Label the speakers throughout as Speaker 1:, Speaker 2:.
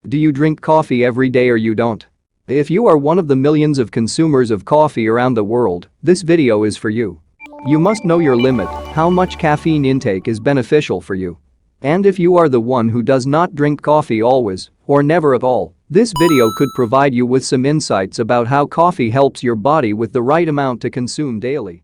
Speaker 1: Do you drink coffee every day or you don't? If you are one of the millions of consumers of coffee around the world, this video is for you. You must know your limit, how much caffeine intake is beneficial for you. And if you are the one who does not drink coffee always, or never at all, this video could provide you with some insights about how coffee helps your body with the right amount to consume daily.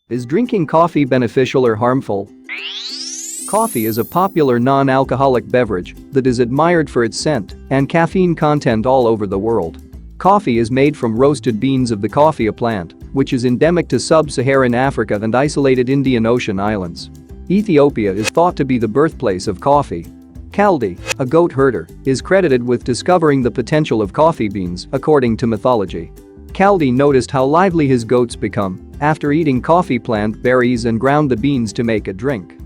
Speaker 1: Is drinking coffee beneficial or harmful? Coffee is a popular non-alcoholic beverage that is admired for its scent and caffeine content all over the world. Coffee is made from roasted beans of the coffea plant, which is endemic to sub-Saharan Africa and isolated Indian Ocean islands. Ethiopia is thought to be the birthplace of coffee. Kaldi, a goat herder, is credited with discovering the potential of coffee beans, according to mythology. Kaldi noticed how lively his goats become after eating coffee plant berries and ground the beans to make a drink.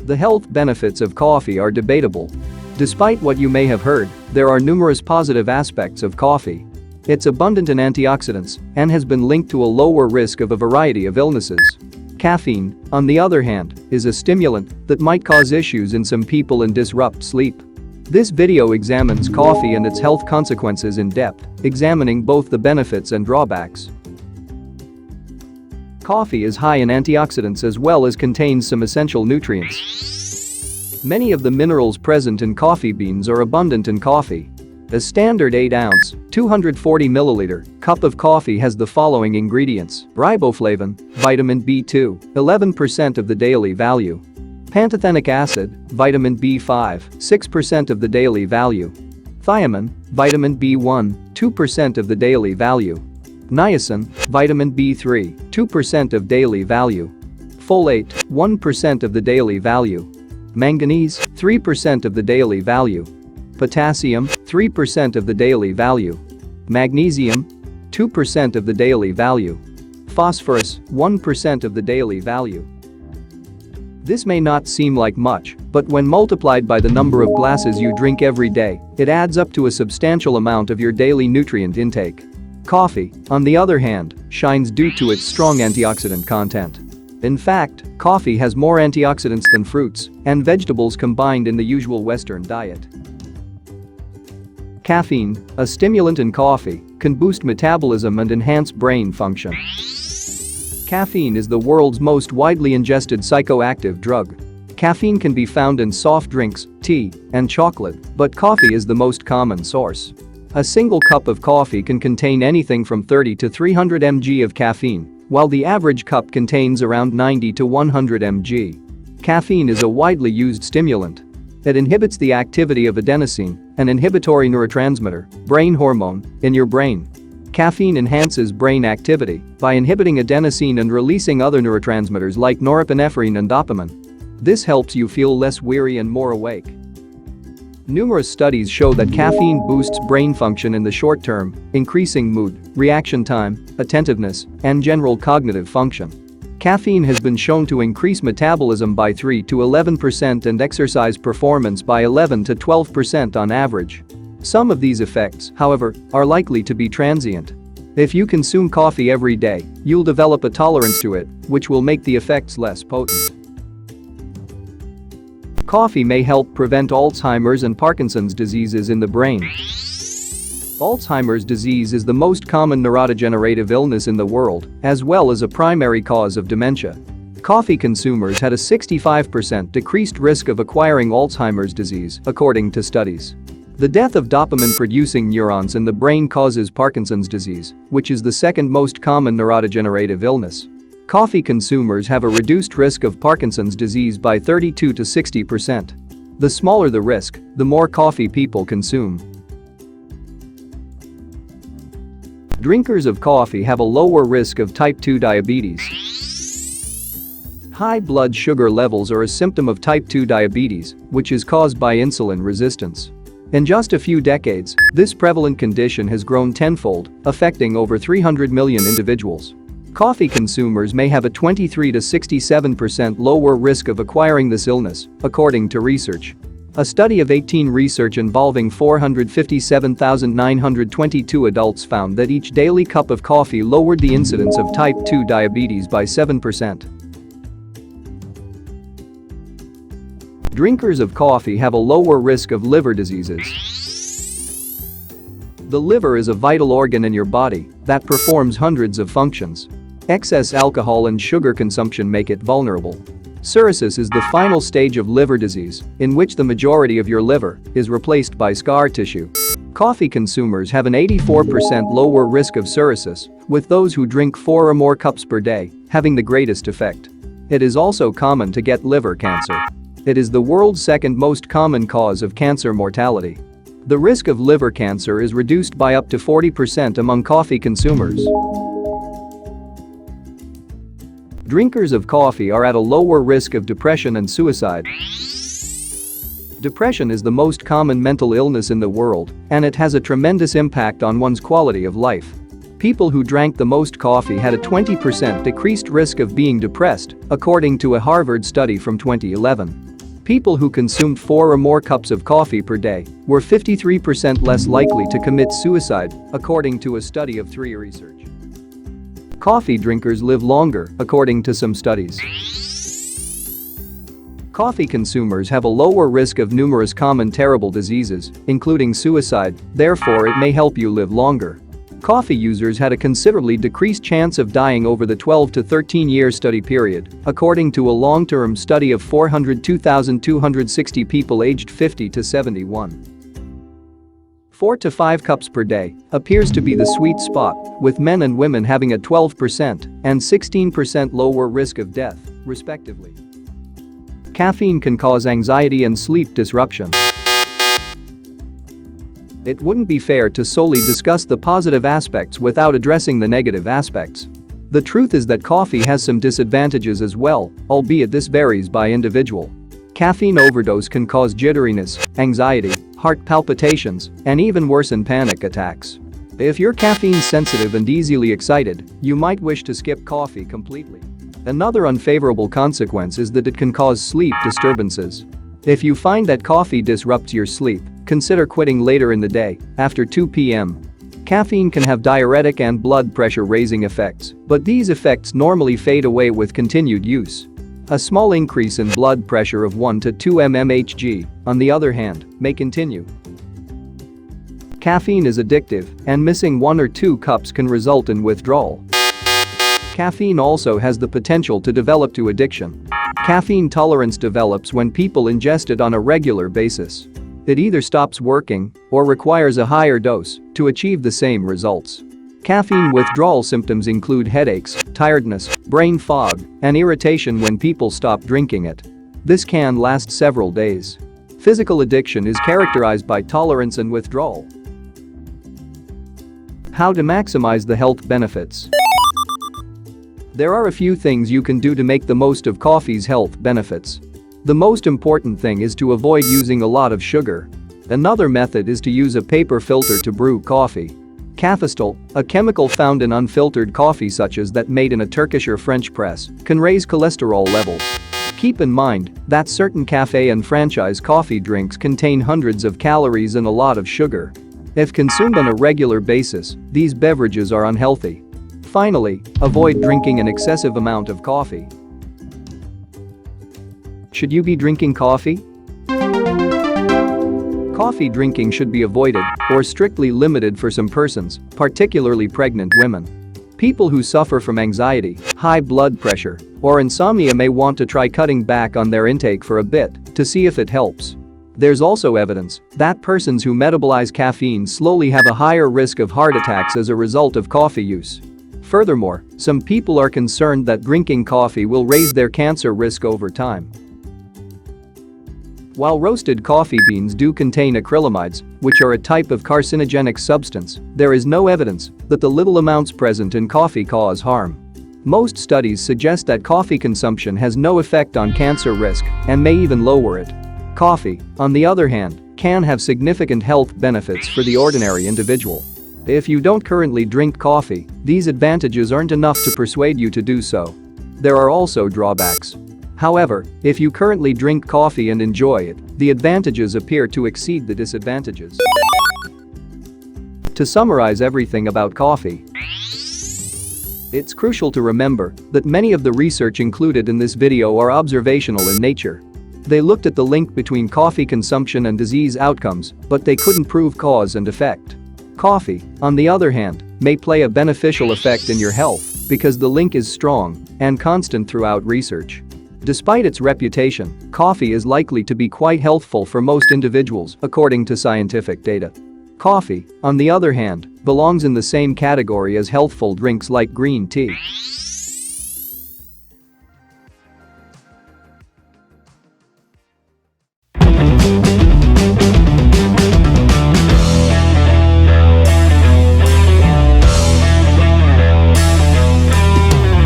Speaker 1: The health benefits of coffee are debatable. Despite what you may have heard, there are numerous positive aspects of coffee. It's abundant in antioxidants and has been linked to a lower risk of a variety of illnesses. Caffeine, on the other hand, is a stimulant that might cause issues in some people and disrupt sleep. This video examines coffee and its health consequences in depth, examining both the benefits and drawbacks. Coffee is high in antioxidants as well as contains some essential nutrients. Many of the minerals present in coffee beans are abundant in coffee. A standard 8-ounce, 240 milliliter cup of coffee has the following ingredients: riboflavin, vitamin B2, 11% of the daily value. Pantothenic acid, vitamin B5, 6% of the daily value. Thiamine, vitamin B1, 2% of the daily value. Niacin, vitamin B3, 2% of daily value. Folate, 1% of the daily value. Manganese, 3% of the daily value. Potassium, 3% of the daily value. Magnesium, 2% of the daily value. Phosphorus, 1% of the daily value. This may not seem like much, but when multiplied by the number of glasses you drink every day, it adds up to a substantial amount of your daily nutrient intake. Coffee, on the other hand, shines due to its strong antioxidant content. In fact, coffee has more antioxidants than fruits and vegetables combined in the usual Western diet. Caffeine, a stimulant in coffee, can boost metabolism and enhance brain function. Caffeine is the world's most widely ingested psychoactive drug. Caffeine can be found in soft drinks, tea, and chocolate, but coffee is the most common source. A single cup of coffee can contain anything from 30 to 300 mg of caffeine, while the average cup contains around 90 to 100 mg. Caffeine is a widely used stimulant. It inhibits the activity of adenosine, an inhibitory neurotransmitter, brain hormone, in your brain. Caffeine enhances brain activity by inhibiting adenosine and releasing other neurotransmitters like norepinephrine and dopamine. This helps you feel less weary and more awake. Numerous studies show that caffeine boosts brain function in the short term, increasing mood, reaction time, attentiveness, and general cognitive function. Caffeine has been shown to increase metabolism by 3 to 11% and exercise performance by 11 to 12% on average. Some of these effects, however, are likely to be transient. If you consume coffee every day, you'll develop a tolerance to it, which will make the effects less potent. Coffee may help prevent Alzheimer's and Parkinson's diseases in the brain. Alzheimer's disease is the most common neurodegenerative illness in the world, as well as a primary cause of dementia. Coffee consumers had a 65% decreased risk of acquiring Alzheimer's disease, according to studies. The death of dopamine-producing neurons in the brain causes Parkinson's disease, which is the second most common neurodegenerative illness. Coffee consumers have a reduced risk of Parkinson's disease by 32 to 60%. The smaller the risk, the more coffee people consume. Drinkers of coffee have a lower risk of type 2 diabetes. High blood sugar levels are a symptom of type 2 diabetes, which is caused by insulin resistance. In just a few decades, this prevalent condition has grown tenfold, affecting over 300 million individuals. Coffee consumers may have a 23 to 67% lower risk of acquiring this illness, according to research. A study of 18 research involving 457,922 adults found that each daily cup of coffee lowered the incidence of type 2 diabetes by 7%. Drinkers of coffee have a lower risk of liver diseases. The liver is a vital organ in your body that performs hundreds of functions. Excess alcohol and sugar consumption make it vulnerable. Cirrhosis is the final stage of liver disease, in which the majority of your liver is replaced by scar tissue. Coffee consumers have an 84% lower risk of cirrhosis, with those who drink 4 or more cups per day having the greatest effect. It is also common to get liver cancer. It is the world's second most common cause of cancer mortality. The risk of liver cancer is reduced by up to 40% among coffee consumers. Drinkers of coffee are at a lower risk of depression and suicide. Depression is the most common mental illness in the world, and it has a tremendous impact on one's quality of life. People who drank the most coffee had a 20% decreased risk of being depressed, according to a Harvard study from 2011. People who consumed 4 or more cups of coffee per day were 53% less likely to commit suicide, according to a study of 3 research. Coffee drinkers live longer, according to some studies. Coffee consumers have a lower risk of numerous common terrible diseases, including suicide, therefore it may help you live longer. Coffee users had a considerably decreased chance of dying over the 12 to 13-year study period, according to a long-term study of 402,260 people aged 50 to 71. 4 to 5 cups per day appears to be the sweet spot, with men and women having a 12% and 16% lower risk of death, respectively. Caffeine can cause anxiety and sleep disruption. It wouldn't be fair to solely discuss the positive aspects without addressing the negative aspects. The truth is that coffee has some disadvantages as well, albeit this varies by individual. Caffeine overdose can cause jitteriness, anxiety, heart palpitations, and even worsen panic attacks. If you're caffeine sensitive and easily excited, you might wish to skip coffee completely. Another unfavorable consequence is that it can cause sleep disturbances. If you find that coffee disrupts your sleep, consider quitting later in the day, after 2 p.m. Caffeine can have diuretic and blood pressure raising effects, but these effects normally fade away with continued use. A small increase in blood pressure of 1 to 2 mmHg, on the other hand, may continue. Caffeine is addictive, and missing 1 or 2 cups can result in withdrawal. Caffeine also has the potential to develop to addiction. Caffeine tolerance develops when people ingest it on a regular basis. It either stops working or requires a higher dose to achieve the same results. Caffeine withdrawal symptoms include headaches, tiredness, brain fog, and irritation when people stop drinking it. This can last several days. Physical addiction is characterized by tolerance and withdrawal. How to maximize the health benefits. There are a few things you can do to make the most of coffee's health benefits. The most important thing is to avoid using a lot of sugar. Another method is to use a paper filter to brew coffee. Caffeine, a chemical found in unfiltered coffee such as that made in a Turkish or French press, can raise cholesterol levels. Keep in mind that certain cafe and franchise coffee drinks contain hundreds of calories and a lot of sugar. If consumed on a regular basis, these beverages are unhealthy. Finally, avoid drinking an excessive amount of coffee. Should you be drinking coffee? Coffee drinking should be avoided or strictly limited for some persons, particularly pregnant women. People who suffer from anxiety, high blood pressure, or insomnia may want to try cutting back on their intake for a bit to see if it helps. There's also evidence that persons who metabolize caffeine slowly have a higher risk of heart attacks as a result of coffee use. Furthermore, some people are concerned that drinking coffee will raise their cancer risk over time. While roasted coffee beans do contain acrylamides, which are a type of carcinogenic substance, there is no evidence that the little amounts present in coffee cause harm. Most studies suggest that coffee consumption has no effect on cancer risk and may even lower it. Coffee, on the other hand, can have significant health benefits for the ordinary individual. If you don't currently drink coffee, these advantages aren't enough to persuade you to do so. There are also drawbacks. However, if you currently drink coffee and enjoy it, the advantages appear to exceed the disadvantages. To summarize everything about coffee, it's crucial to remember that many of the research included in this video are observational in nature. They looked at the link between coffee consumption and disease outcomes, but they couldn't prove cause and effect. Coffee, on the other hand, may play a beneficial effect in your health because the link is strong and constant throughout research. Despite its reputation, coffee is likely to be quite healthful for most individuals, according to scientific data. Coffee, on the other hand, belongs in the same category as healthful drinks like green tea.